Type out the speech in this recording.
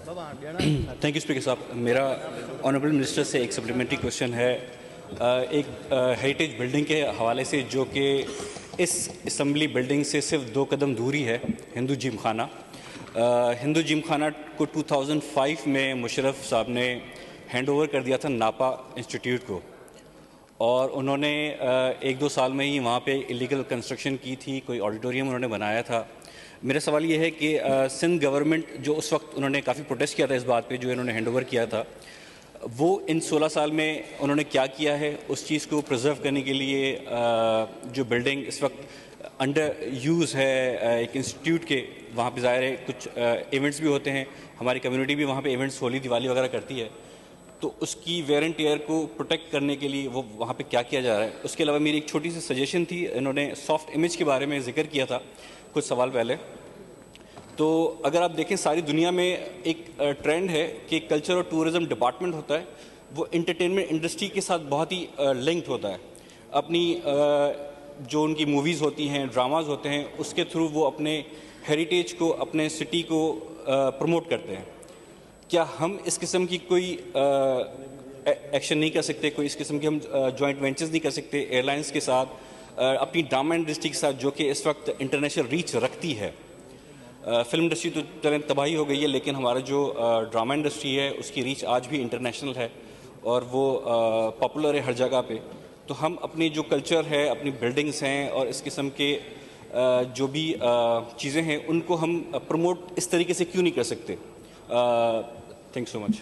Thank you speaker साहब। मेरा honourable minister से एक सप्लीमेंट्री क्वेश्चन है एक हेरिटेज बिल्डिंग के हवाले से, जो कि इस असम्बली बिल्डिंग से सिर्फ 2 कदम दूरी है, हिंदू जिम खाना। हिंदू जिम खाना को 2005 में मुशर्रफ साहब ने हैंड ओवर कर दिया था नापा इंस्टीट्यूट को, और उन्होंने 1-2 साल में ही वहाँ पे इलीगल कंस्ट्रक्शन की थी, कोई ऑडिटोरियम उन्होंने बनाया था। मेरा सवाल ये है कि सिंध गवर्नमेंट जो उस वक्त उन्होंने काफ़ी प्रोटेस्ट किया था इस बात पे, जो इन्होंने हैंड ओवर किया था, वो इन 16 साल में उन्होंने क्या किया है उस चीज़ को प्रिजर्व करने के लिए? जो बिल्डिंग इस वक्त अंडर यूज़ है एक इंस्टीट्यूट के, वहाँ पे ज़ाहिर है कुछ इवेंट्स भी होते हैं, हमारी कम्युनिटी भी वहाँ पे इवेंट्स, होली दिवाली वगैरह करती है, तो उसकी वेयर एंड टेयर को प्रोटेक्ट करने के लिए वो वहाँ पे क्या किया जा रहा है? उसके अलावा मेरी एक छोटी सी सजेशन थी, इन्होंने सॉफ्ट इमेज के बारे में जिक्र किया था कुछ सवाल पहले। तो अगर आप देखें सारी दुनिया में एक ट्रेंड है कि कल्चर और टूरिज़्म डिपार्टमेंट होता है, वो एंटरटेनमेंट इंडस्ट्री के साथ बहुत ही लिंक्ड होता है। अपनी जो उनकी मूवीज़ होती हैं, ड्रामाज होते हैं, उसके थ्रू वो अपने हेरिटेज को, अपने सिटी को प्रमोट करते हैं। क्या हम इस किस्म की कोई एक्शन नहीं कर सकते, कोई इस किस्म की हम जॉइंट वेंचर्स नहीं कर सकते एयरलाइंस के साथ, अपनी ड्रामा इंडस्ट्री के साथ, जो कि इस वक्त इंटरनेशनल रीच रखती है? फिल्म इंडस्ट्री तो चलें तबाही हो गई है, लेकिन हमारा जो ड्रामा इंडस्ट्री है उसकी रीच आज भी इंटरनेशनल है और वो पॉपुलर है हर जगह पे। तो हम अपनी जो कल्चर है, अपनी बिल्डिंग्स हैं और इस किस्म के जो भी चीज़ें हैं, उनको हम प्रमोट इस तरीके से क्यों नहीं कर सकते? Thank you so much.